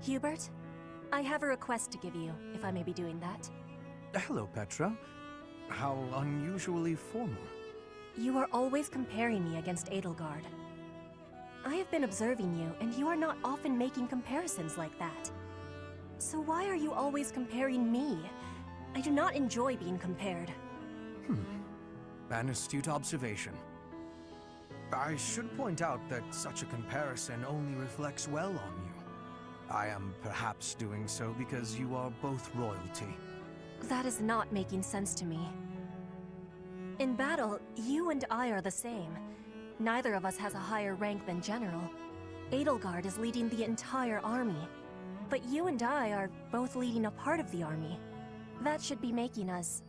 Hubert, I have a request to give you, if I may be doing that. Hello, Petra. How unusually formal. You are always comparing me against Edelgard. I have been observing you, and you are not often making comparisons like that. So why are you always comparing me? I do not enjoy being compared. An astute observation. I should point out that such a comparison only reflects well on you. I am perhaps doing so because you are both royalty. That is not making sense to me. In battle, you and I are the same. Neither of us has a higher rank than general. Edelgard is leading the entire army. But you and I are both leading a part of the army. That should be making us...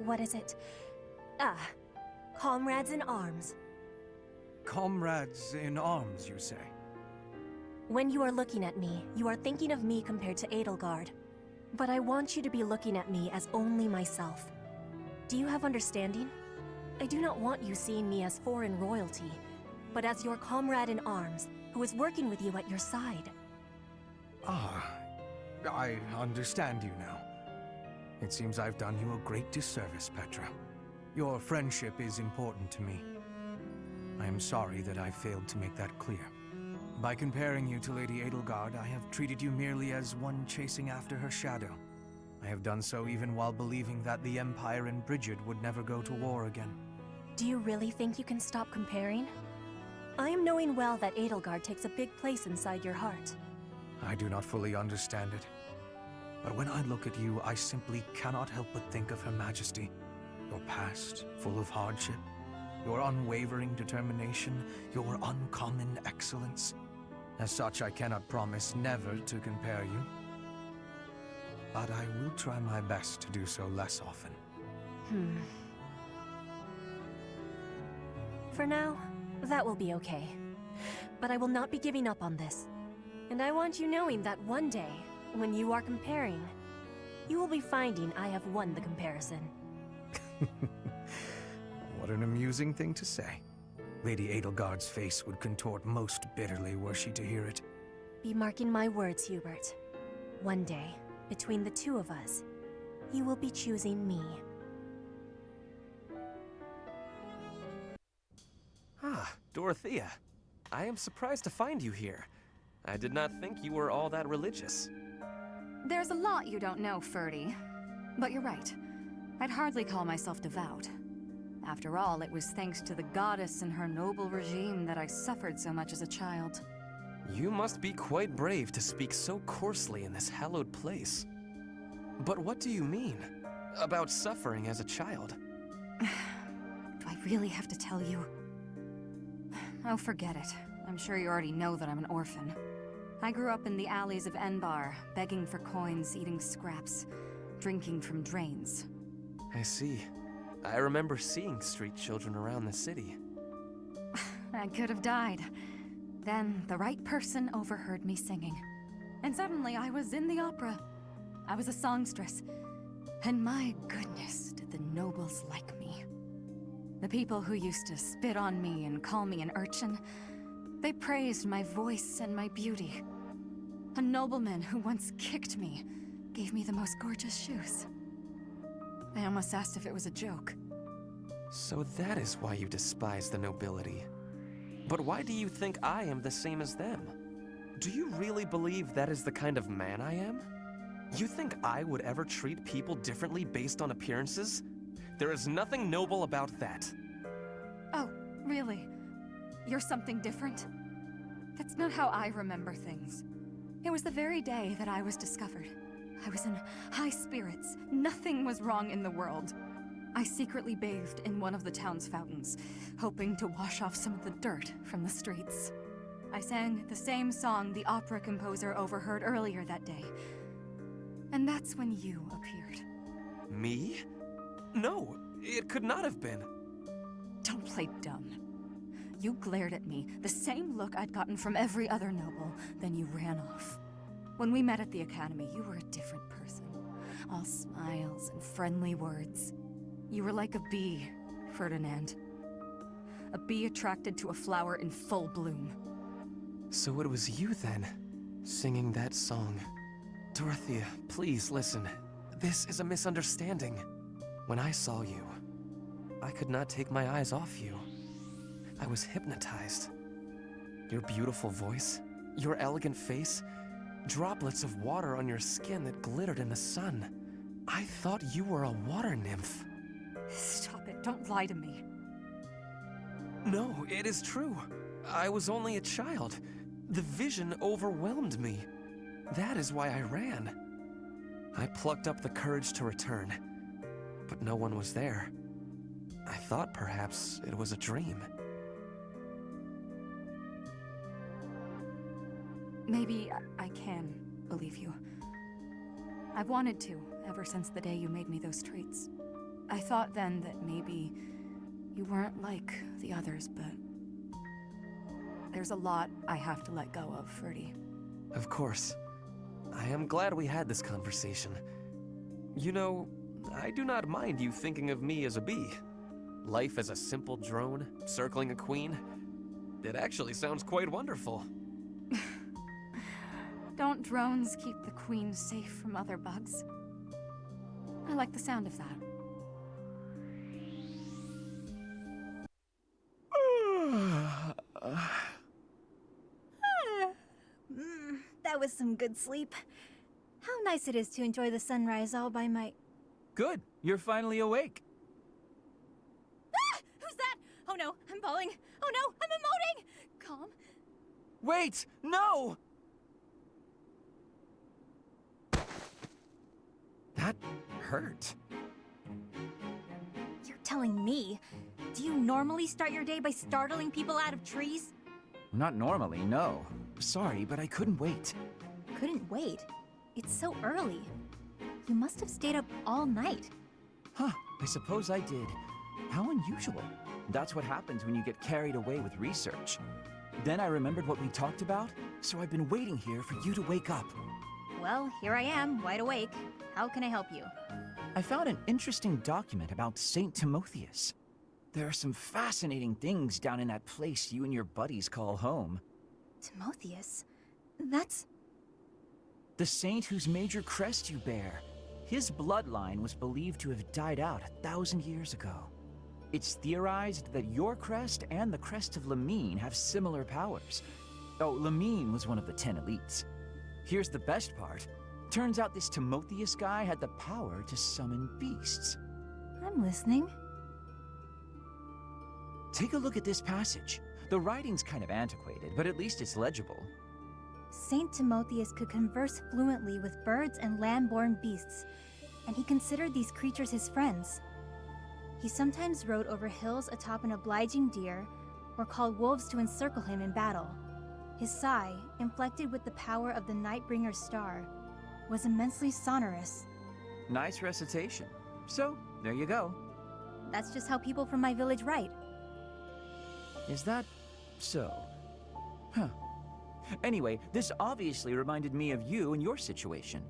what is it? Comrades in arms. Comrades in arms, you say? When you are looking at me, you are thinking of me compared to Edelgard. But I want you to be looking at me as only myself. Do you have understanding? I do not want you seeing me as foreign royalty, but as your comrade in arms, who is working with you at your side. I understand you now. It seems I've done you a great disservice, Petra. Your friendship is important to me. I am sorry that I failed to make that clear. By comparing you to Lady Edelgard, I have treated you merely as one chasing after her shadow. I have done so even while believing that the Empire and Bridget would never go to war again. Do you really think you can stop comparing? I am knowing well that Edelgard takes a big place inside your heart. I do not fully understand it. But when I look at you, I simply cannot help but think of Her Majesty. Your past, full of hardship. Your unwavering determination. Your uncommon excellence. As such, I cannot promise never to compare you. But I will try my best to do so less often. For now, that will be okay. But I will not be giving up on this. And I want you knowing that one day, when you are comparing, you will be finding I have won the comparison. What an amusing thing to say. Lady Edelgard's face would contort most bitterly were she to hear it. Be marking my words, Hubert. One day, between the two of us, you will be choosing me. Dorothea. I am surprised to find you here. I did not think you were all that religious. There's a lot you don't know, Ferdy. But you're right. I'd hardly call myself devout. After all, it was thanks to the goddess and her noble regime that I suffered so much as a child. You must be quite brave to speak so coarsely in this hallowed place. But what do you mean? About suffering as a child? Do I really have to tell you? Oh, forget it. I'm sure you already know that I'm an orphan. I grew up in the alleys of Enbar, begging for coins, eating scraps, drinking from drains. I see. I remember seeing street children around the city. I could have died. Then the right person overheard me singing. And suddenly I was in the opera. I was a songstress. And my goodness, did the nobles like me. The people who used to spit on me and call me an urchin, they praised my voice and my beauty. A nobleman who once kicked me gave me the most gorgeous shoes. I almost asked if it was a joke. So that is why you despise the nobility. But why do you think I am the same as them? Do you really believe that is the kind of man I am? You think I would ever treat people differently based on appearances? There is nothing noble about that. Oh, really? You're something different? That's not how I remember things. It was the very day that I was discovered. I was in high spirits. Nothing was wrong in the world. I secretly bathed in one of the town's fountains, hoping to wash off some of the dirt from the streets. I sang the same song the opera composer overheard earlier that day. And that's when you appeared. Me? No, it could not have been. Don't play dumb. You glared at me, the same look I'd gotten from every other noble, then you ran off. When we met at the academy, you were a different person. All smiles and friendly words. You were like a bee, Ferdinand. A bee attracted to a flower in full bloom. So it was you then. Singing that song. Dorothea, please listen. This is a misunderstanding. When I saw you, I could not take my eyes off you. I was hypnotized. Your beautiful voice, your elegant face, droplets of water on your skin that glittered in the sun. I thought you were a water nymph. Stop it, don't lie to me. No, it is true. I was only a child. The vision overwhelmed me. That is why I ran. I plucked up the courage to return, but no one was there. I thought perhaps it was a dream. Maybe I can believe you. I've wanted to, ever since the day you made me those treats. I thought then that maybe you weren't like the others, but there's a lot I have to let go of, Ferdy. Of course. I am glad we had this conversation. You know, I do not mind you thinking of me as a bee. Life as a simple drone, circling a queen. It actually sounds quite wonderful. Don't drones keep the queen safe from other bugs? I like the sound of that. That was some good sleep. How nice it is to enjoy the sunrise all by my... Good. You're finally awake. Ah! Who's that? Oh no, I'm falling. Oh no, I'm emoting! Calm. Wait! No! That hurt. You're telling me? Do you normally start your day by startling people out of trees? Not normally, no. Sorry, but I couldn't wait. Couldn't wait. It's so early. You must have stayed up all night. Huh, I suppose I did. How unusual. That's what happens when you get carried away with research. Then I remembered what we talked about, so I've been waiting here for you to wake up. Well, here I am, wide awake. How can I help you? I found an interesting document about Saint Timotheus. There are some fascinating things down in that place you and your buddies call home. Timotheus? That's... The saint whose major crest you bear. His bloodline was believed to have died out 1,000 years ago. It's theorized that your crest and the crest of Lamine have similar powers. Oh, Lamine was one of the 10 elites. Here's the best part. Turns out this Timotheus guy had the power to summon beasts. I'm listening. Take a look at this passage. The writing's kind of antiquated, but at least it's legible. Saint Timotheus could converse fluently with birds and land-born beasts, and he considered these creatures his friends. He sometimes rode over hills atop an obliging deer, or called wolves to encircle him in battle. His sigh, inflected with the power of the Nightbringer's star, was immensely sonorous. Nice recitation. So, there you go. That's just how people from my village write. Is that so? Huh. Anyway, this obviously reminded me of you and your situation.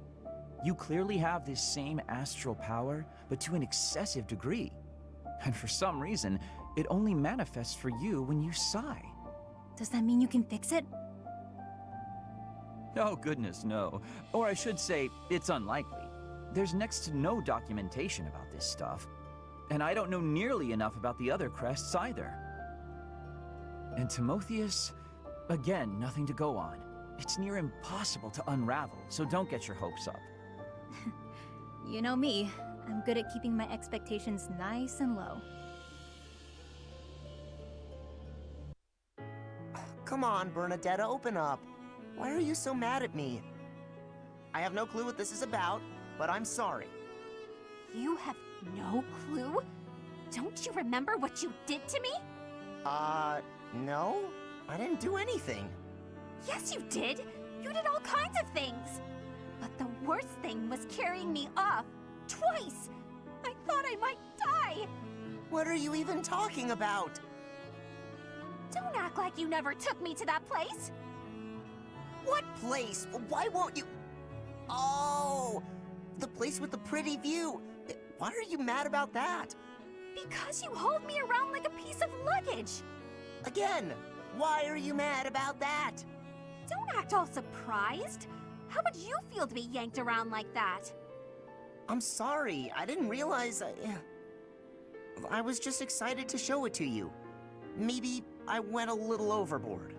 You clearly have this same astral power, but to an excessive degree. And for some reason, it only manifests for you when you sigh. Does that mean you can fix it? Oh goodness, no. Or I should say, it's unlikely. There's next to no documentation about this stuff. And I don't know nearly enough about the other crests either. And Timotheus, again, nothing to go on. It's near impossible to unravel, so don't get your hopes up. You know me. I'm good at keeping my expectations nice and low. Come on, Bernadetta, open up. Why are you so mad at me? I have no clue what this is about, but I'm sorry. You have no clue? Don't you remember what you did to me? No. I didn't do anything. Yes, you did. You did all kinds of things. But the worst thing was carrying me off. Twice. I thought I might die. What are you even talking about? Don't act like you never took me to that place. What place? Why won't you... Oh, the place with the pretty view. Why are you mad about that? Because you hold me around like a piece of luggage. Again, why are you mad about that? Don't act all surprised. How would you feel to be yanked around like that? I'm sorry. I didn't realize I was just excited to show it to you. Maybe I went a little overboard.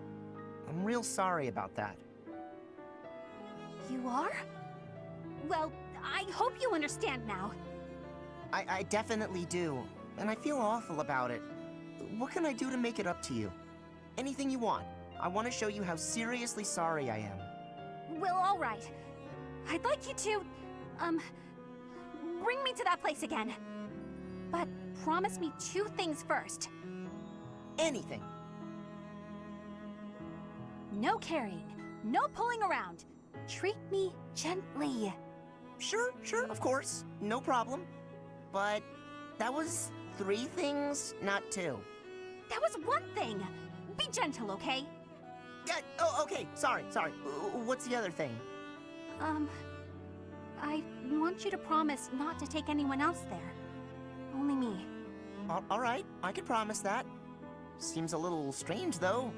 I'm real sorry about that. You are? Well, I hope you understand now. I definitely do, and I feel awful about it. What can I do to make it up to you? Anything you want. I want to show you how seriously sorry I am. Well, all right. I'd like you to, bring me to that place again. But promise me 2 things first. Anything. No carrying, no pulling around. Treat me gently. Sure, of course. No problem. But that was 3 things, not 2. That was 1 thing. Be gentle, okay? Oh, okay. Sorry. What's the other thing? I want you to promise not to take anyone else there. Only me. All right, I can promise that. Seems a little strange, though.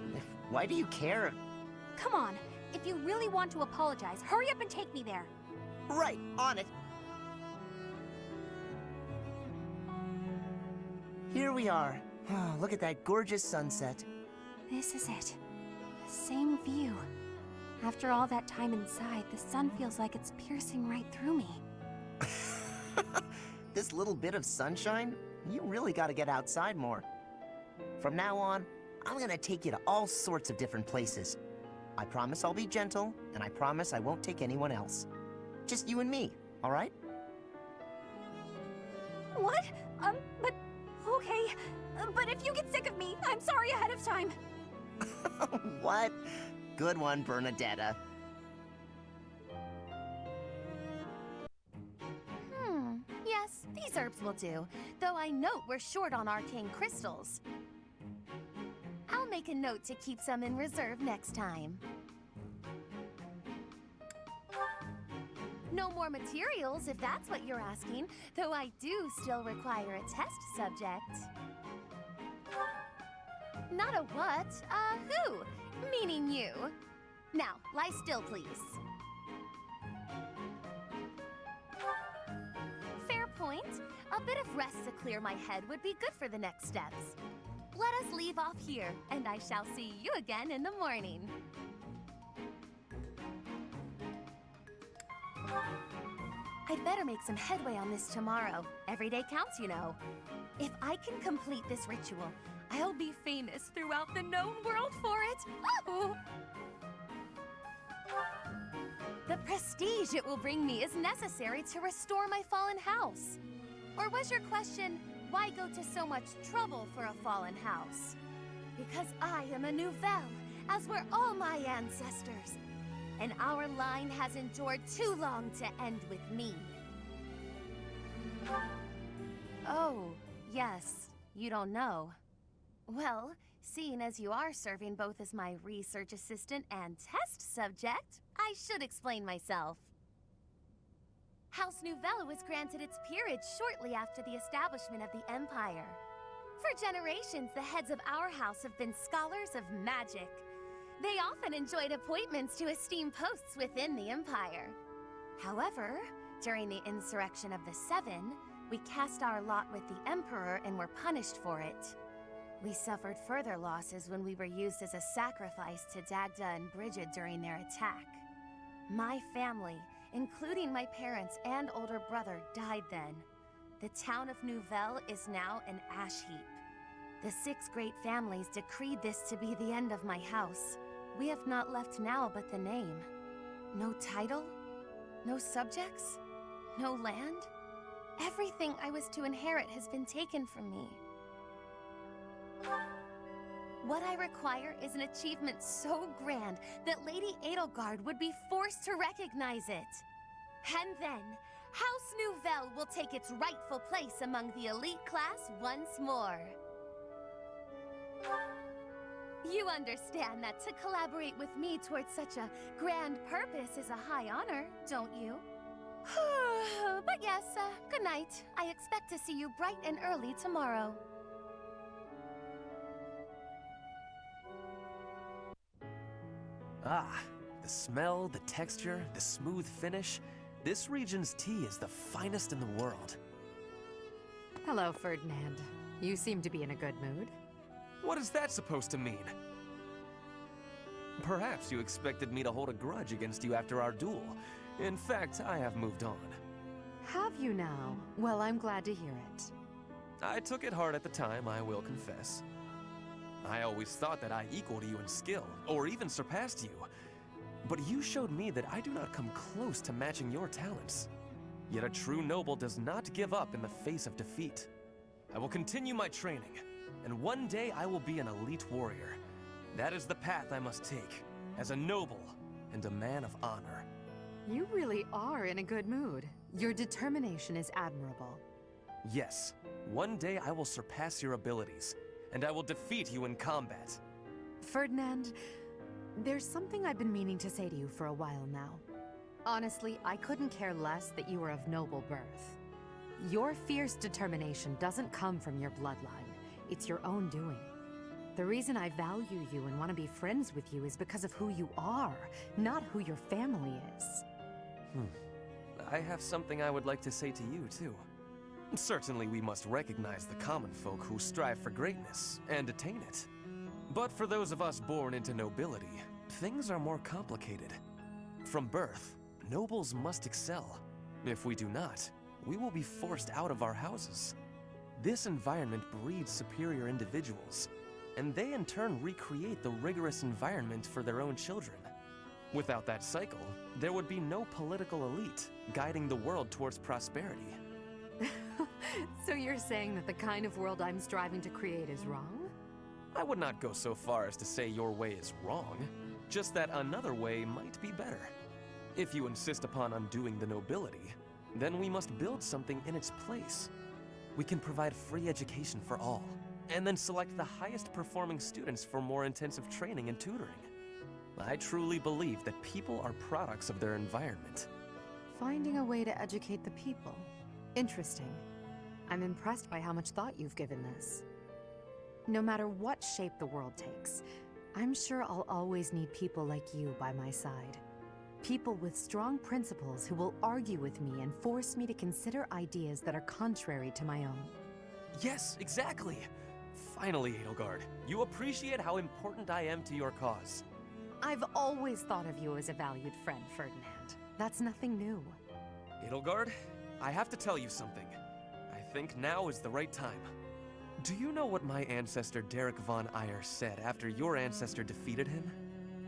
Why do you care? Come on. If you really want to apologize, hurry up and take me there. Right, on it. Here we are. Oh, look at that gorgeous sunset. This is it. The same view. After all that time inside, the sun feels like it's piercing right through me. This little bit of sunshine? You really gotta get outside more. From now on, I'm gonna take you to all sorts of different places. I promise I'll be gentle, and I promise I won't take anyone else. Just you and me, all right? What? But... okay. But if you get sick of me, I'm sorry ahead of time. What? Good one, Bernadetta. Yes, these herbs will do, though I note we're short on arcane crystals. I'll make a note to keep some in reserve next time. No more materials, if that's what you're asking, though I do still require a test subject. Not a what, who? Meaning you. Now, lie still, please. Fair point. A bit of rest to clear my head would be good for the next steps. Let us leave off here, and I shall see you again in the morning. I'd better make some headway on this tomorrow. Every day counts, you know. If I can complete this ritual, I'll be famous throughout the known world for it. Oh! The prestige it will bring me is necessary to restore my fallen house. Or was your question, why go to so much trouble for a fallen house? Because I am a Nouvelle, as were all my ancestors. And our line has endured too long to end with me. Oh, yes, you don't know. Well, seeing as you are serving both as my research assistant and test subject, I should explain myself. House Nouvelle was granted its peerage shortly after the establishment of the Empire. For generations, the heads of our house have been scholars of magic. They often enjoyed appointments to esteemed posts within the Empire. However, during the Insurrection of the Seven, we cast our lot with the Emperor and were punished for it. We suffered further losses when we were used as a sacrifice to Dagda and Brigid during their attack. My family, including my parents and older brother, died then. The town of Nouvelle is now an ash heap. The 6 great families decreed this to be the end of my house. We have not left now but the name. No title, no subjects, no land. Everything I was to inherit has been taken from me. What I require is an achievement so grand that Lady Edelgard would be forced to recognize it. And then, House Nouvelle will take its rightful place among the elite class once more. You understand that to collaborate with me towards such a grand purpose is a high honor, don't you? But yes, good night. I expect to see you bright and early tomorrow. Ah, the smell, the texture, the smooth finish. This region's tea is the finest in the world. Hello, Ferdinand. You seem to be in a good mood. What is that supposed to mean? Perhaps you expected me to hold a grudge against you after our duel. In fact, I have moved on. Have you now? Well, I'm glad to hear it. I took it hard at the time, I will confess. I always thought that I equaled you in skill, or even surpassed you. But you showed me that I do not come close to matching your talents. Yet a true noble does not give up in the face of defeat. I will continue my training, and one day I will be an elite warrior. That is the path I must take, as a noble and a man of honor. You really are in a good mood. Your determination is admirable. Yes, one day I will surpass your abilities, and I will defeat you in combat. Ferdinand, there's something I've been meaning to say to you for a while now. Honestly, I couldn't care less that you were of noble birth. Your fierce determination doesn't come from your bloodline. It's your own doing. The reason I value you and want to be friends with you is because of who you are, not who your family is. I have something I would like to say to you, too. Certainly we must recognize the common folk who strive for greatness and attain it. But for those of us born into nobility, things are more complicated. From birth, nobles must excel. If we do not, we will be forced out of our houses. This environment breeds superior individuals, and they in turn recreate the rigorous environment for their own children. Without that cycle, there would be no political elite guiding the world towards prosperity. So you're saying that the kind of world I'm striving to create is wrong? I would not go so far as to say your way is wrong, just that another way might be better. If you insist upon undoing the nobility, then we must build something in its place. We can provide free education for all, and then select the highest performing students for more intensive training and tutoring. I truly believe that people are products of their environment. Finding a way to educate the people. Interesting. I'm impressed by how much thought you've given this. No matter what shape the world takes, I'm sure I'll always need people like you by my side. People with strong principles who will argue with me and force me to consider ideas that are contrary to my own. Yes, exactly! Finally, Edelgard, you appreciate how important I am to your cause. I've always thought of you as a valued friend, Ferdinand. That's nothing new. Edelgard, I have to tell you something. I think now is the right time. Do you know what my ancestor Derek von Eyre said after your ancestor defeated him?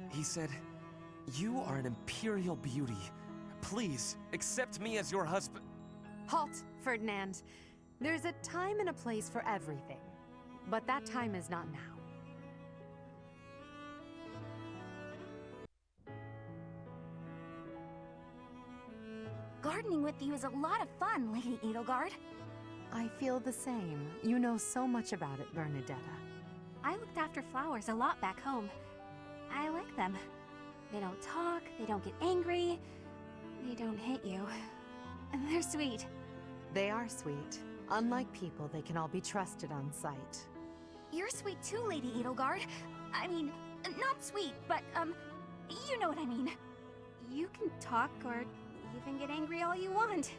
He said, "You are an imperial beauty. Please, accept me as your husband." Halt, Ferdinand. There's a time and a place for everything. But that time is not now. Gardening with you is a lot of fun, Lady Edelgard. I feel the same. You know so much about it, Bernadetta. I looked after flowers a lot back home. I like them. They don't talk, they don't get angry, they don't hit you. And they're sweet. They are sweet. Unlike people, they can all be trusted on sight. You're sweet too, Lady Edelgard. I mean, not sweet, but, you know what I mean. You can talk or even get angry all you want.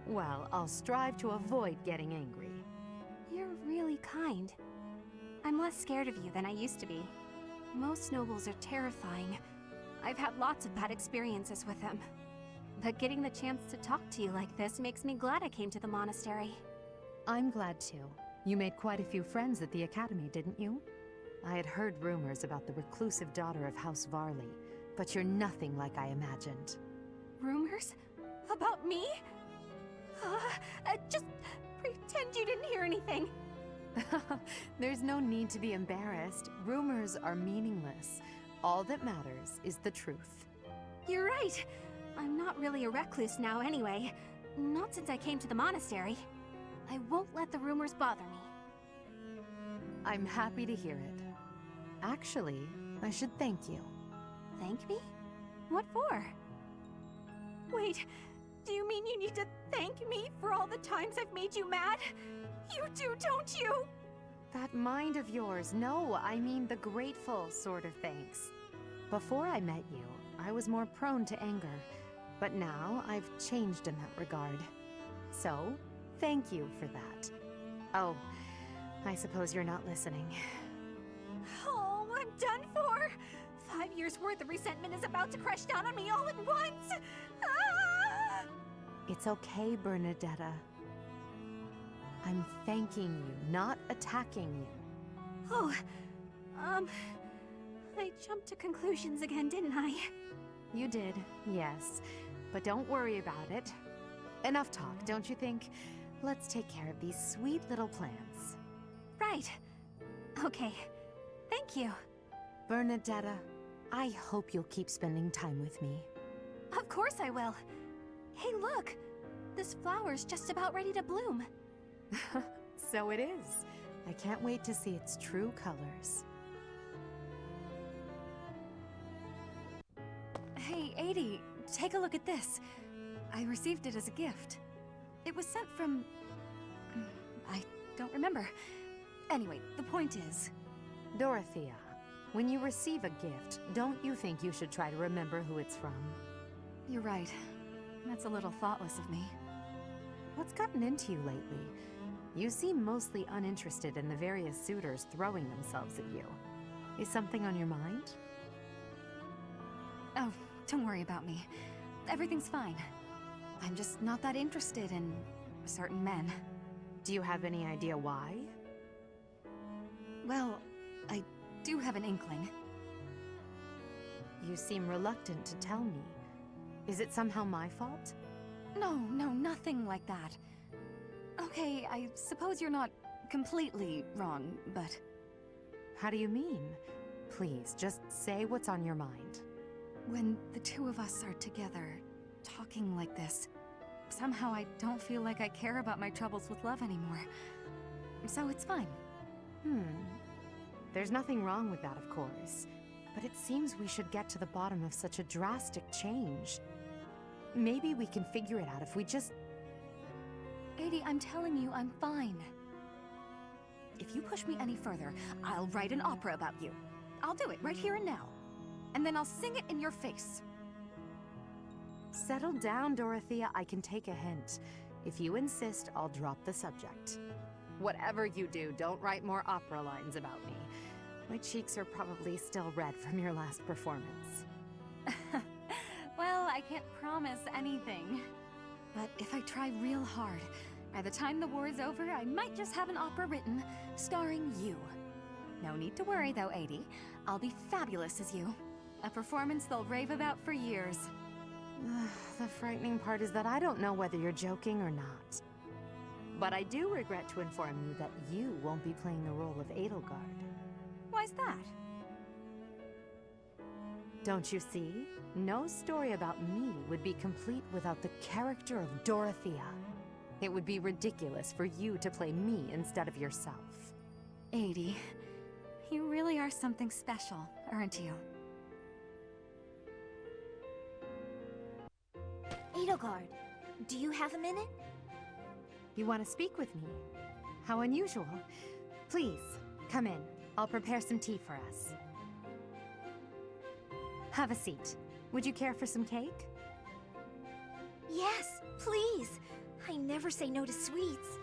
Well, I'll strive to avoid getting angry. You're really kind. I'm less scared of you than I used to be. Most nobles are terrifying. I've had lots of bad experiences with them. But getting the chance to talk to you like this makes me glad I came to the monastery. I'm glad too. You made quite a few friends at the academy, didn't you? I had heard rumors about the reclusive daughter of House Varley, but you're nothing like I imagined. Rumors? About me? Just pretend you didn't hear anything. There's no need to be embarrassed. Rumors are meaningless. All that matters is the truth. You're right. I'm not really a recluse now anyway. Not since I came to the monastery. I won't let the rumors bother me. I'm happy to hear it. Actually, I should thank you. Thank me? What for? Wait, do you mean you need to thank me for all the times I've made you mad? You do, don't you? That mind of yours, no, I mean the grateful sort of thanks. Before I met you, I was more prone to anger, but now I've changed in that regard. So, thank you for that. Oh, I suppose you're not listening. Oh, I'm done for! 5 years worth of resentment is about to crash down on me all at once! Ah! It's okay, Bernadetta. I'm thanking you, not attacking you. Oh, I jumped to conclusions again, didn't I? You did, yes. But don't worry about it. Enough talk, don't you think? Let's take care of these sweet little plants. Right. Okay. Thank you. Bernadetta, I hope you'll keep spending time with me. Of course I will. Hey, look! This flower's just about ready to bloom. So it is. I can't wait to see its true colors. Hey, Adie, take a look at this. I received it as a gift. It was sent from... I don't remember. Anyway, the point is... Dorothea, when you receive a gift, don't you think you should try to remember who it's from? You're right. That's a little thoughtless of me. What's gotten into you lately? You seem mostly uninterested in the various suitors throwing themselves at you. Is something on your mind? Oh, don't worry about me. Everything's fine. I'm just not that interested in certain men. Do you have any idea why? Well, I do have an inkling. You seem reluctant to tell me. Is it somehow my fault? No, nothing like that. Okay, I suppose you're not completely wrong, but... How do you mean? Please, just say what's on your mind. When the two of us are together, talking like this, somehow I don't feel like I care about my troubles with love anymore. So it's fine. There's nothing wrong with that, of course. But it seems we should get to the bottom of such a drastic change. Maybe we can figure it out if we just... Adie, I'm telling you, I'm fine. If you push me any further, I'll write an opera about you. I'll do it right here and now. And then I'll sing it in your face. Settle down, Dorothea. I can take a hint. If you insist, I'll drop the subject. Whatever you do, don't write more opera lines about me. My cheeks are probably still red from your last performance. Well, I can't promise anything. But if I try real hard, by the time the war is over, I might just have an opera written, starring you. No need to worry though, Adie. I'll be fabulous as you. A performance they'll rave about for years. The frightening part is that I don't know whether you're joking or not. But I do regret to inform you that you won't be playing the role of Edelgard. Why's that? Don't you see? No story about me would be complete without the character of Dorothea. It would be ridiculous for you to play me instead of yourself. Adie, you really are something special, aren't you? Edelgard, do you have a minute? You want to speak with me? How unusual. Please, come in. I'll prepare some tea for us. Have a seat. Would you care for some cake? Yes, please. I never say no to sweets.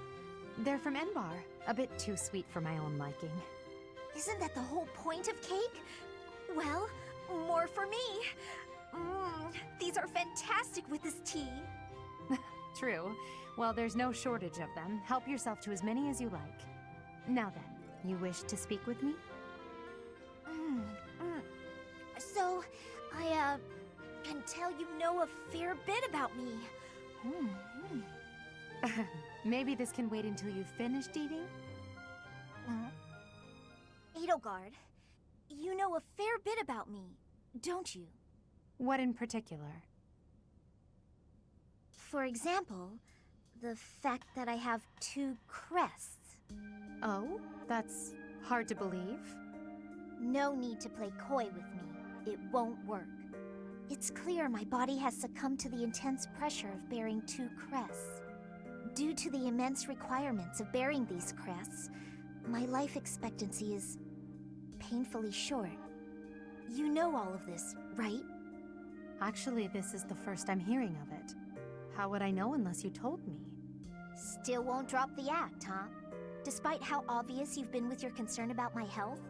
They're from Enbar. A bit too sweet for my own liking. Isn't that the whole point of cake? Well, more for me. These are fantastic with this tea. True. Well, there's no shortage of them. Help yourself to as many as you like. Now then, you wish to speak with me? So, I can tell you know a fair bit about me. Maybe this can wait until you've finished eating? Edelgard, you know a fair bit about me, don't you? What in particular? For example, the fact that I have 2 crests. Oh, that's hard to believe. No need to play coy with me. It won't work. It's clear my body has succumbed to the intense pressure of bearing 2 crests. Due to the immense requirements of bearing these crests, my life expectancy is painfully short. You know all of this, right? Actually, this is the first I'm hearing of it. How would I know unless you told me? Still won't drop the act, huh? Despite how obvious you've been with your concern about my health,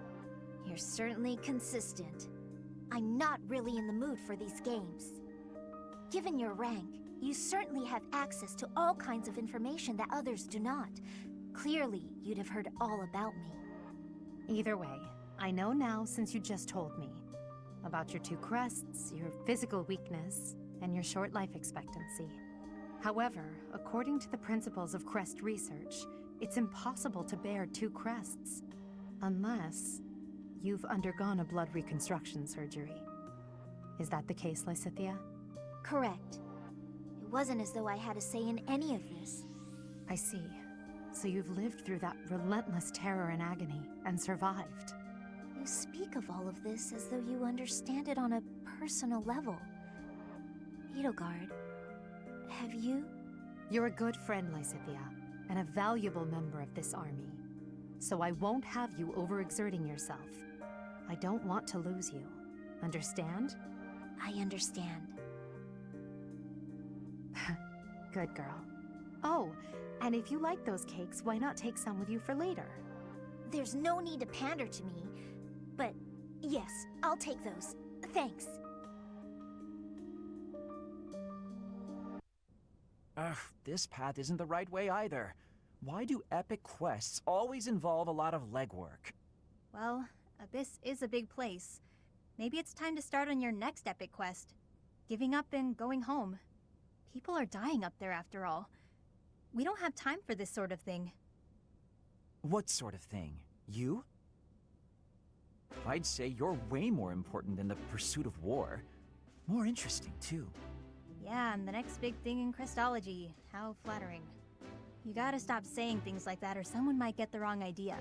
you're certainly consistent. I'm not really in the mood for these games. Given your rank, you certainly have access to all kinds of information that others do not. Clearly, you'd have heard all about me. Either way, I know now since you just told me. About your 2 crests, your physical weakness, and your short life expectancy. However, according to the principles of crest research, it's impossible to bear 2 crests. Unless you've undergone a blood reconstruction surgery. Is that the case, Lysithea? Correct. It wasn't as though I had a say in any of this. I see. So you've lived through that relentless terror and agony, and survived. You speak of all of this as though you understand it on a personal level. Edelgard, have you? You're a good friend, Lysithea, and a valuable member of this army. So I won't have you overexerting yourself. I don't want to lose you. Understand? I understand. Good girl. Oh, and if you like those cakes, why not take some with you for later? There's no need to pander to me, but yes, I'll take those. Thanks. This path isn't the right way either. Why do epic quests always involve a lot of legwork? Well, Abyss is a big place. Maybe it's time to start on your next epic quest. Giving up and going home. People are dying up there after all. We don't have time for this sort of thing. What sort of thing? You? I'd say you're way more important than the pursuit of war. More interesting, too. Yeah, and the next big thing in Crestology. How flattering. You gotta stop saying things like that or someone might get the wrong idea.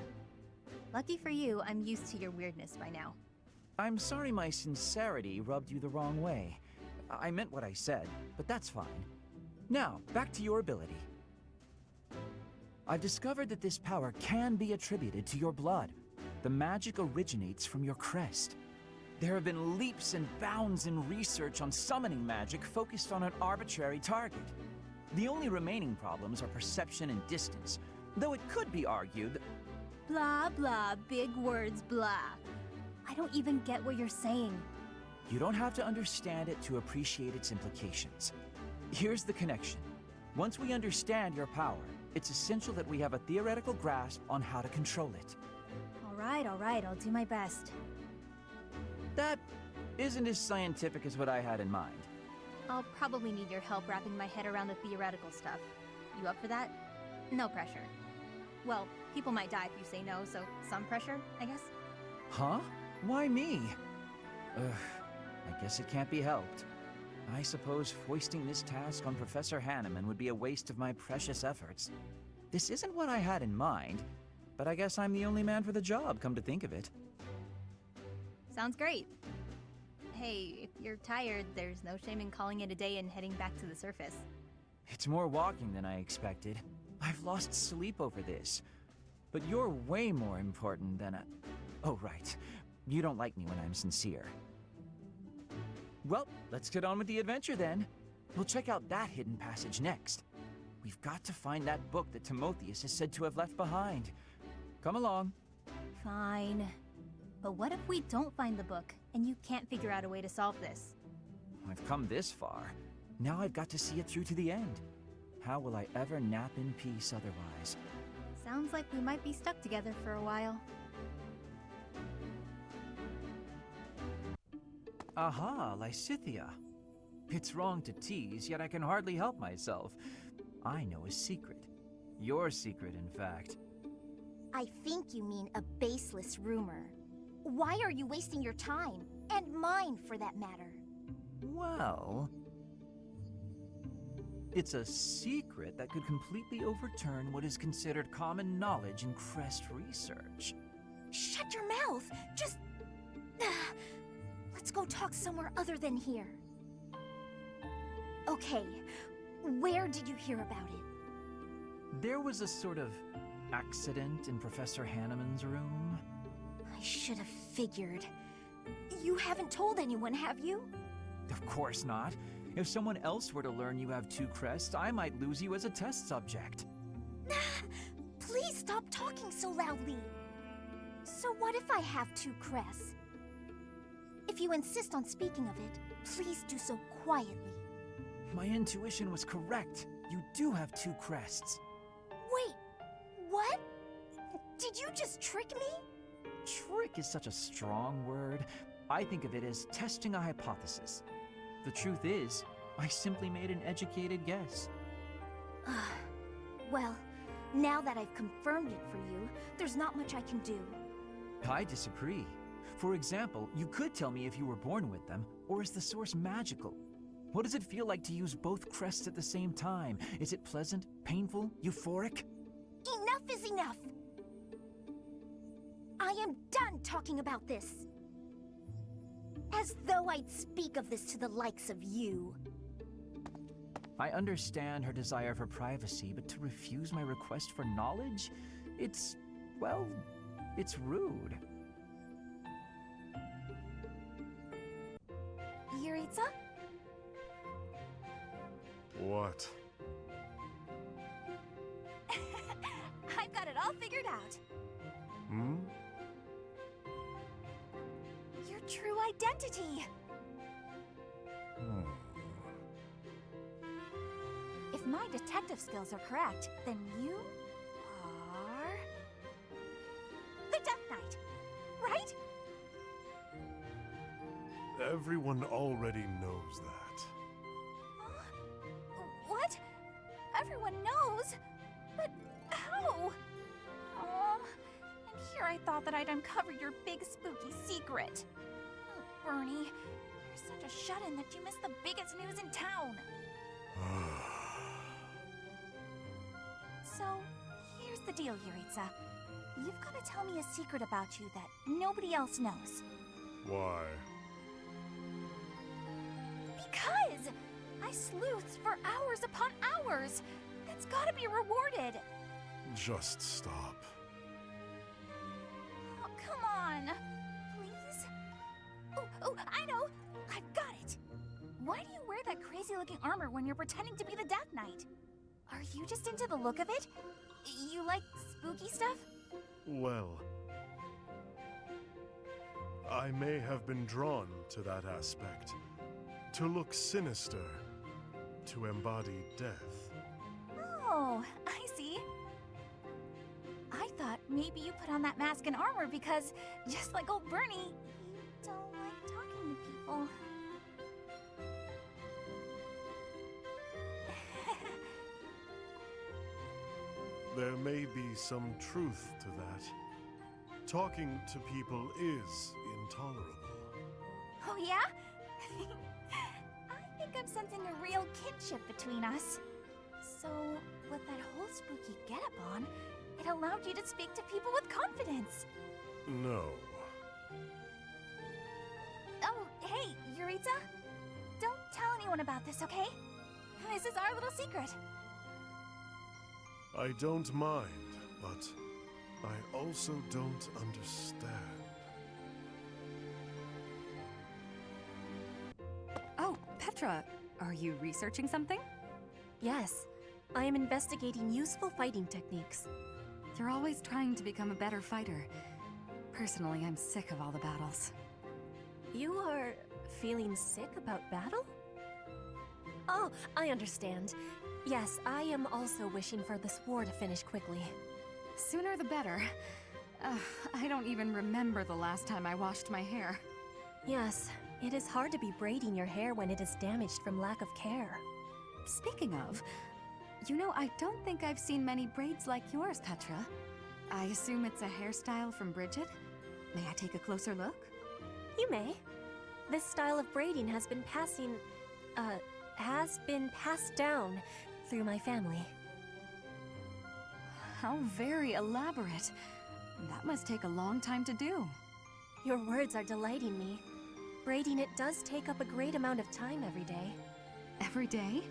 Lucky for you, I'm used to your weirdness by now. I'm sorry my sincerity rubbed you the wrong way. I meant what I said, but that's fine. Now, back to your ability. I've discovered that this power can be attributed to your blood. The magic originates from your crest. There have been leaps and bounds in research on summoning magic focused on an arbitrary target. The only remaining problems are perception and distance, though it could be argued that... Blah, blah, big words, blah. I don't even get what you're saying. You don't have to understand it to appreciate its implications. Here's the connection. Once we understand your power, it's essential that we have a theoretical grasp on how to control it. All right, I'll do my best. That isn't as scientific as what I had in mind. I'll probably need your help wrapping my head around the theoretical stuff. You up for that? No pressure. Well, people might die if you say no, so some pressure, I guess. Huh? Why me? I guess it can't be helped. I suppose foisting this task on Professor Hanneman would be a waste of my precious efforts. This isn't what I had in mind, but I guess I'm the only man for the job, come to think of it. Sounds great. Hey, if you're tired, there's no shame in calling it a day and heading back to the surface. It's more walking than I expected. I've lost sleep over this. But you're way more important than a... Oh, right. You don't like me when I'm sincere. Well, let's get on with the adventure then. We'll check out that hidden passage next. We've got to find that book that Timotheus is said to have left behind. Come along. Fine. But what if we don't find the book, and you can't figure out a way to solve this? I've come this far. Now I've got to see it through to the end. How will I ever nap in peace otherwise? Sounds like we might be stuck together for a while. Aha, Lysithea. It's wrong to tease, yet I can hardly help myself. I know a secret. Your secret, in fact. I think you mean a baseless rumor. Why are you wasting your time? And mine, for that matter. Well... it's a secret that could completely overturn what is considered common knowledge in Crest research. Shut your mouth! Just... Let's go talk somewhere other than here. Okay, where did you hear about it? There was a sort of accident in Professor Hanneman's room. I should have figured. You haven't told anyone, have you? Of course not. If someone else were to learn you have 2 crests, I might lose you as a test subject. Please stop talking so loudly. So what if I have 2 crests? If you insist on speaking of it, please do so quietly. My intuition was correct. You do have 2 crests. Wait, what? Did you just trick me? Trick is such a strong word. I think of it as testing a hypothesis. The truth is, I simply made an educated guess. Well, now that I've confirmed it for you, there's not much I can do. I disagree. For example, you could tell me if you were born with them, or is the source magical? What does it feel like to use both crests at the same time? Is it pleasant, painful, euphoric? Enough is enough! I am done talking about this. As though I'd speak of this to the likes of you. I understand her desire for privacy, but to refuse my request for knowledge? Well, it's rude. Yuritsa? What? I've got it all figured out. Hmm? Your true identity. If my detective skills are correct, then you are the Death Knight, right? Everyone already knows that. What? Everyone knows? But how? And here I thought that I'd uncover your big spooky secret. Oh, Bernie, you're such a shut-in that you missed the biggest news in town. So, here's the deal, Yuritsa. You've got to tell me a secret about you that nobody else knows. Why? Because I sleuthed for hours upon hours. That's got to be rewarded. Just stop. Oh, come on. Please? Oh, I know. I've got it. Why do you wear that crazy-looking armor when you're pretending to be the Death Knight? Are you just into the look of it? You like spooky stuff? Well, I may have been drawn to that aspect. To look sinister. To embody death. Oh, I see. I thought maybe you put on that mask and armor because, just like old Bernie, you don't like talking to people. There may be some truth to that. Talking to people is intolerable. Oh, yeah? I think I'm sensing a real kinship between us. So, with that whole spooky getup on, it allowed you to speak to people with confidence. No. Oh, hey, Yuritsa. Don't tell anyone about this, okay? This is our little secret. I don't mind, but I also don't understand. Oh, Petra, are you researching something? Yes, I am investigating useful fighting techniques. You're always trying to become a better fighter. Personally, I'm sick of all the battles. You are feeling sick about battle? Oh, I understand. Yes, I am also wishing for this war to finish quickly. Sooner the better. I don't even remember the last time I washed my hair. Yes, it is hard to be braiding your hair when it is damaged from lack of care. Speaking of, you know, I don't think I've seen many braids like yours, Petra. I assume it's a hairstyle from Bridget? May I take a closer look? You may. This style of braiding has been passed down through my family. How very elaborate. That must take a long time to do. Your words are delighting me. Braiding it does take up a great amount of time every day. Every day?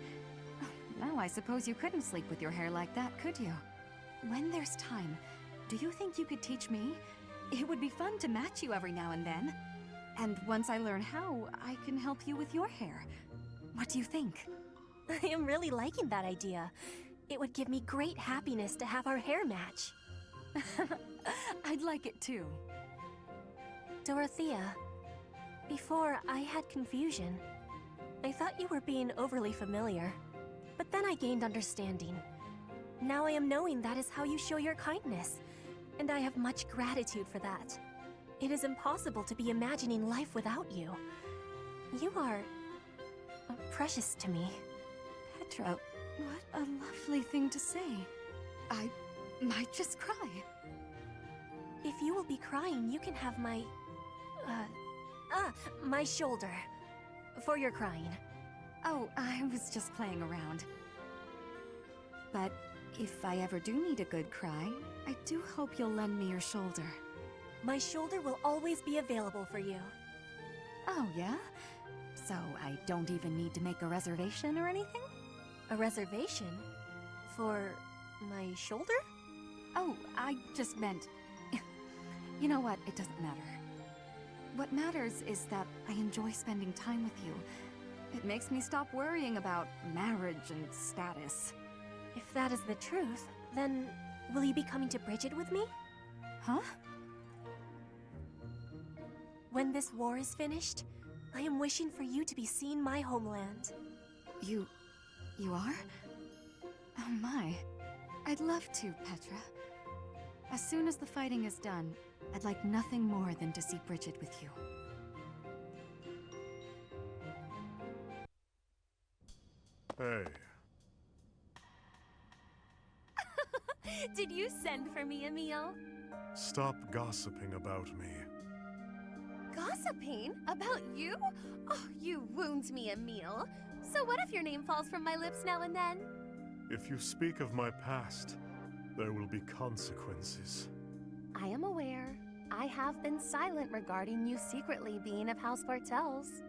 Now I suppose you couldn't sleep with your hair like that, could you? When there's time, do you think you could teach me? It would be fun to match you every now and then. And once I learn how, I can help you with your hair. What do you think? I am really liking that idea. It would give me great happiness to have our hair match. I'd like it too. Dorothea, before I had confusion. I thought you were being overly familiar, but then I gained understanding. Now I am knowing that is how you show your kindness, and I have much gratitude for that. It is impossible to be imagining life without you. You are precious to me. Petra, what a lovely thing to say. I might just cry. If you will be crying, you can have my... my shoulder. For your crying. Oh, I was just playing around. But if I ever do need a good cry, I do hope you'll lend me your shoulder. My shoulder will always be available for you. Oh, yeah? So I don't even need to make a reservation or anything? A reservation? For my shoulder? Oh, I just meant... You know what? It doesn't matter. What matters is that I enjoy spending time with you. It makes me stop worrying about marriage and status. If that is the truth, then will you be coming to Bridget with me? Huh? When this war is finished, I am wishing for you to be seeing my homeland. You are? Oh my. I'd love to, Petra. As soon as the fighting is done, I'd like nothing more than to see Bridget with you. Hey, Did you send for me, Emil? stop gossiping about me. Gossiping? About you? Oh, you wound me, Emil. So what if your name falls from my lips now and then? If you speak of my past, there will be consequences. I am aware. I have been silent regarding you secretly being of House Bartels.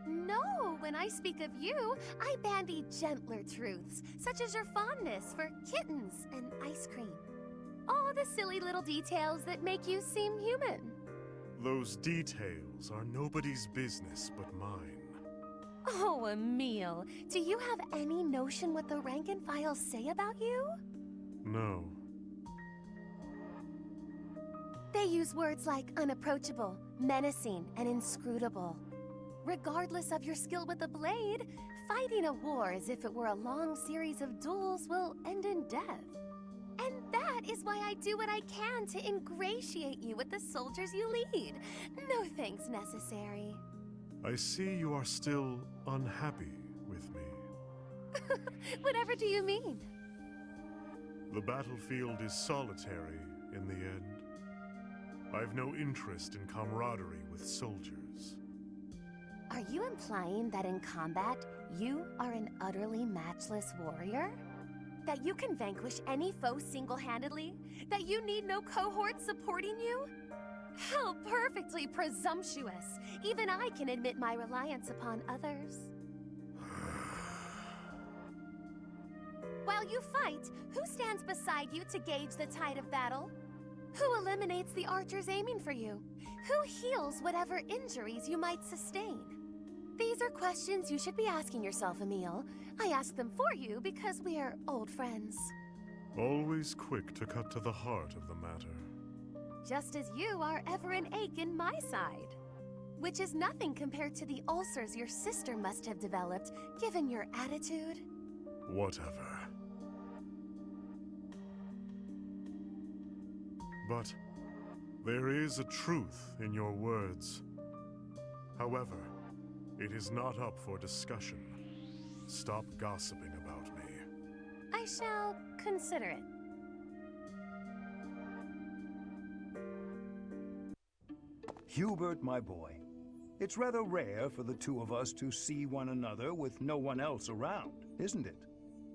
No, when I speak of you, I bandy gentler truths, such as your fondness for kittens and ice cream. All the silly little details that make you seem human. Those details are nobody's business but mine. Oh, Emil, do you have any notion what the rank and file say about you? No. They use words like unapproachable, menacing, and inscrutable. Regardless of your skill with the blade, fighting a war as if it were a long series of duels will end in death. And that is why I do what I can to ingratiate you with the soldiers you lead. No thanks necessary. I see you are still unhappy with me. Whatever do you mean? The battlefield is solitary in the end. I've no interest in camaraderie with soldiers. Are you implying that in combat, you are an utterly matchless warrior? That you can vanquish any foe single-handedly? That you need no cohort supporting you? How perfectly presumptuous! Even I can admit my reliance upon others. While you fight, who stands beside you to gauge the tide of battle? Who eliminates the archers aiming for you? Who heals whatever injuries you might sustain? These are questions you should be asking yourself, Emil. I ask them for you because we're old friends. Always quick to cut to the heart of the matter. Just as you are ever an ache in my side. Which is nothing compared to the ulcers your sister must have developed, given your attitude. Whatever. But there is a truth in your words. However, it is not up for discussion. Stop gossiping about me. I shall consider it. Hubert, my boy, it's rather rare for the two of us to see one another with no one else around, isn't it?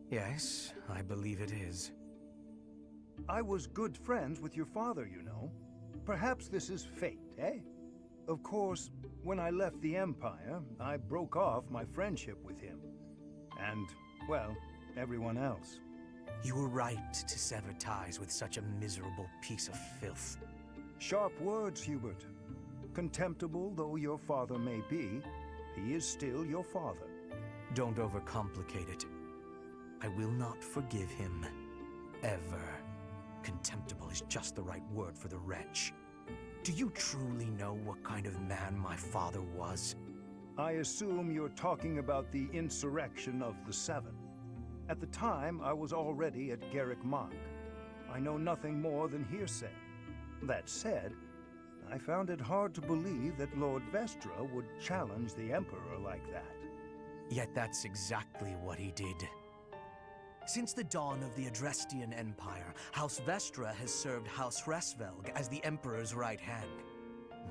Yes, I believe it is. I was good friends with your father, you know. Perhaps this is fate, eh? Of course, when I left the Empire, I broke off my friendship with him. And, well, everyone else. You were right to sever ties with such a miserable piece of filth. Sharp words, Hubert. Contemptible though your father may be, he is still your father. Don't overcomplicate it. I will not forgive him. Ever. Contemptible is just the right word for the wretch. Do you truly know what kind of man my father was? I assume you're talking about the insurrection of the Seven. At the time, I was already at Garrick Mach. I know nothing more than hearsay. That said, I found it hard to believe that Lord Vestra would challenge the Emperor like that. Yet that's exactly what he did. Since the dawn of the Adrestian Empire, House Vestra has served House Hresvelg as the Emperor's right hand.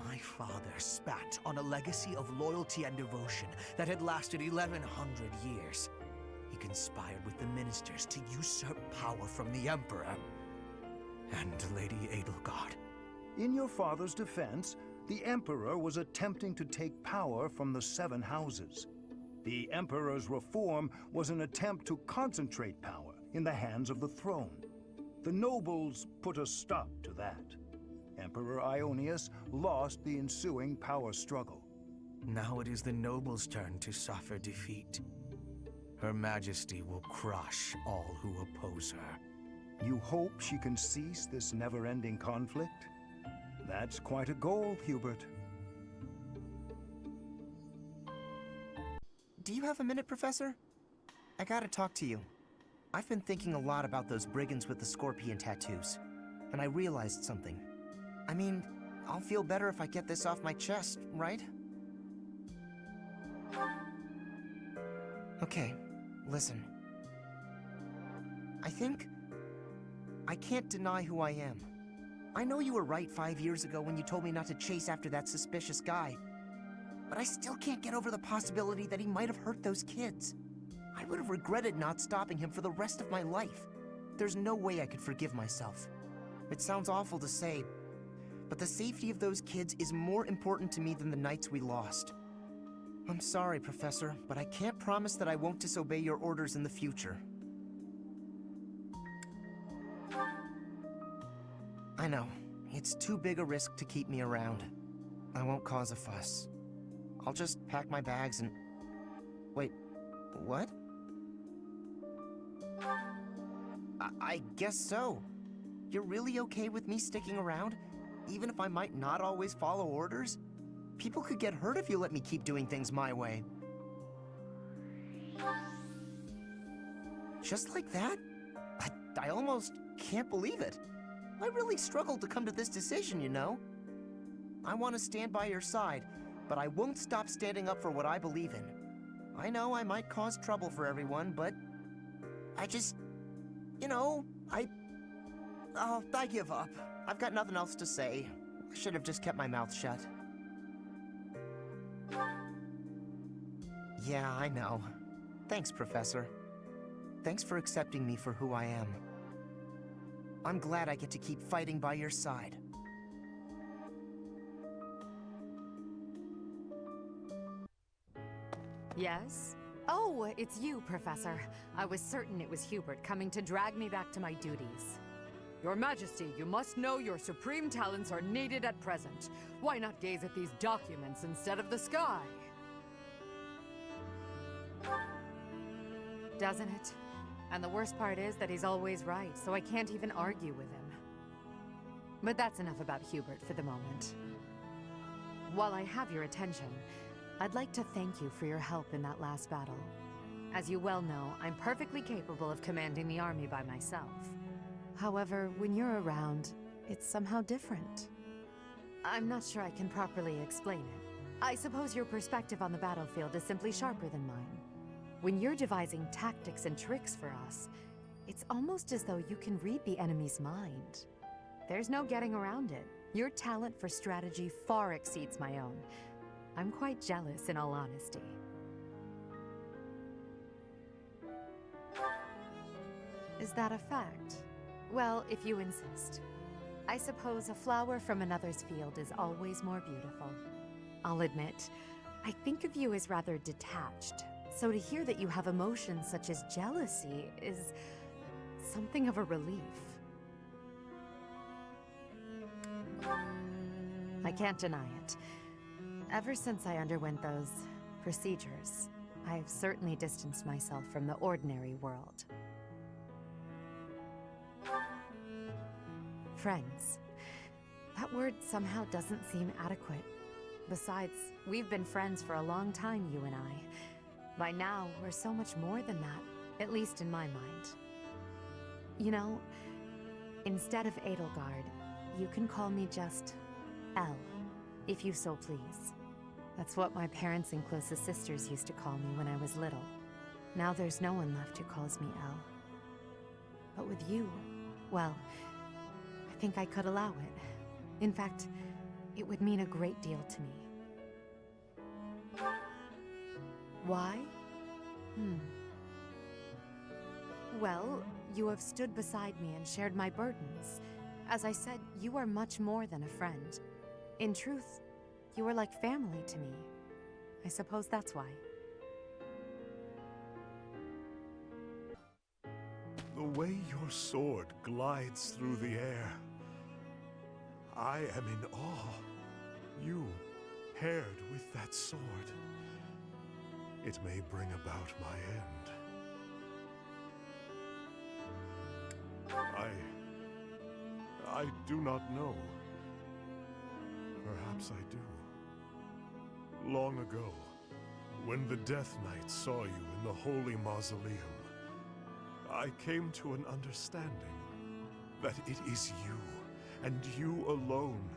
My father spat on a legacy of loyalty and devotion that had lasted 1100 years. He conspired with the ministers to usurp power from the Emperor and Lady Edelgard. In your father's defense, the Emperor was attempting to take power from the Seven Houses. The Emperor's reform was an attempt to concentrate power in the hands of the throne. The nobles put a stop to that. Emperor Ionius lost the ensuing power struggle. Now it is the nobles' turn to suffer defeat. Her Majesty will crush all who oppose her. You hope she can cease this never-ending conflict? That's quite a goal, Hubert. Do you have a minute, Professor? I gotta talk to you. I've been thinking a lot about those brigands with the scorpion tattoos, and I realized something. I mean, I'll feel better if I get this off my chest, right? Okay, listen. I can't deny who I am. I know you were right 5 years ago when you told me not to chase after that suspicious guy. But I still can't get over the possibility that he might have hurt those kids. I would have regretted not stopping him for the rest of my life. There's no way I could forgive myself. It sounds awful to say, but the safety of those kids is more important to me than the knights we lost. I'm sorry, Professor, but I can't promise that I won't disobey your orders in the future. I know, it's too big a risk to keep me around. I won't cause a fuss. I'll just pack my bags and... Wait, what? I guess so. You're really okay with me sticking around? Even if I might not always follow orders? People could get hurt if you let me keep doing things my way. Just like that? I almost can't believe it. I really struggled to come to this decision, you know? I want to stand by your side, but I won't stop standing up for what I believe in. I know I might cause trouble for everyone, but I just, you know, I give up. I've got nothing else to say. I should have just kept my mouth shut. Yeah, I know. Thanks, Professor. Thanks for accepting me for who I am. I'm glad I get to keep fighting by your side. Yes? Oh, it's you, Professor. I was certain it was Hubert coming to drag me back to my duties. Your Majesty, you must know your supreme talents are needed at present. Why not gaze at these documents instead of the sky? Doesn't it? And the worst part is that he's always right, so I can't even argue with him. But that's enough about Hubert for the moment. While I have your attention, I'd like to thank you for your help in that last battle. As you well know, I'm perfectly capable of commanding the army by myself. However, when you're around, it's somehow different. I'm not sure I can properly explain it. I suppose your perspective on the battlefield is simply sharper than mine. When you're devising tactics and tricks for us, it's almost as though you can read the enemy's mind. There's no getting around it. Your talent for strategy far exceeds my own. I'm quite jealous, in all honesty. Is that a fact? Well, if you insist. I suppose a flower from another's field is always more beautiful. I'll admit, I think of you as rather detached. So to hear that you have emotions such as jealousy is something of a relief. I can't deny it. Ever since I underwent those procedures, I've certainly distanced myself from the ordinary world. Friends. That word somehow doesn't seem adequate. Besides, we've been friends for a long time, you and I. By now, we're so much more than that, at least in my mind. You know, instead of Edelgard, you can call me just Elle, if you so please. That's what my parents and closest sisters used to call me when I was little. Now there's no one left who calls me Elle. But with you, well, I think I could allow it. In fact, it would mean a great deal to me. Why? Well, you have stood beside me and shared my burdens. As I said, you are much more than a friend. In truth, you are like family to me. I suppose that's why. The way your sword glides through the air, I am in awe. You, paired with that sword, it may bring about my end. I do not know. Perhaps I do. Long ago, when the Death Knight saw you in the Holy Mausoleum, I came to an understanding that it is you, and you alone,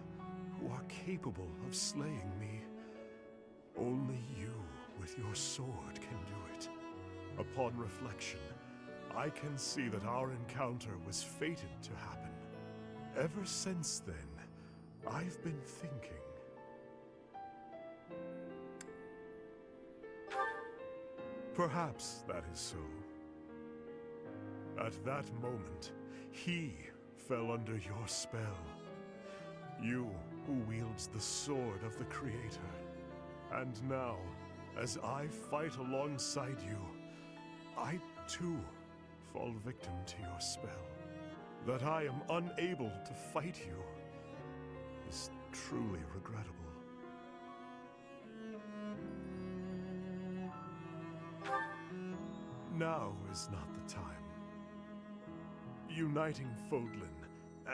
who are capable of slaying me. Only you with your sword can do it. Upon reflection, I can see that our encounter was fated to happen. Ever since then, I've been thinking. Perhaps that is so. At that moment, he fell under your spell. You who wields the sword of the Creator. And now, as I fight alongside you, I too fall victim to your spell. That I am unable to fight you is truly regrettable. Now is not the time. Uniting Fodlan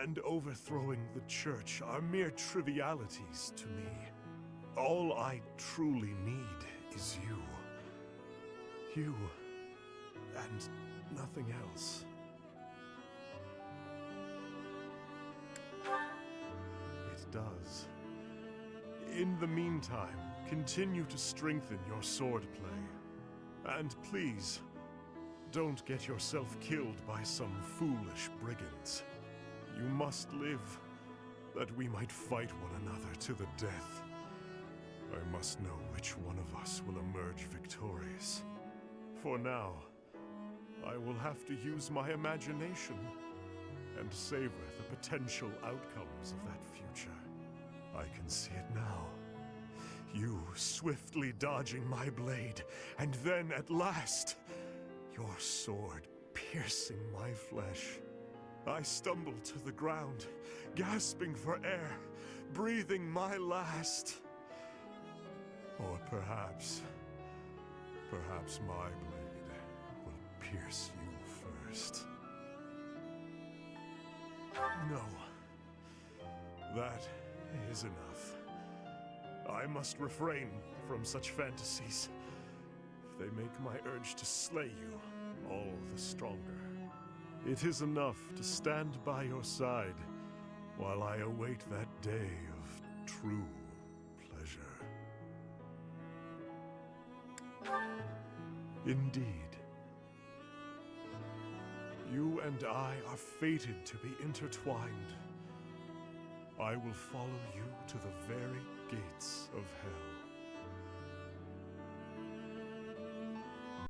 and overthrowing the Church are mere trivialities to me. All I truly need is you. You, and nothing else. It does. In the meantime, continue to strengthen your swordplay. And please, don't get yourself killed by some foolish brigands. You must live, that we might fight one another to the death. I must know which one of us will emerge victorious. For now, I will have to use my imagination and savor the potential outcomes of that future. I can see it now. You swiftly dodging my blade, and then at last, your sword piercing my flesh. I stumble to the ground, gasping for air, breathing my last. Or perhaps my blade will pierce you first. No, that is enough. I must refrain from such fantasies. They make my urge to slay you all the stronger. It is enough to stand by your side while I await that day of true pleasure. Indeed. You and I are fated to be intertwined. I will follow you to the very gates of hell.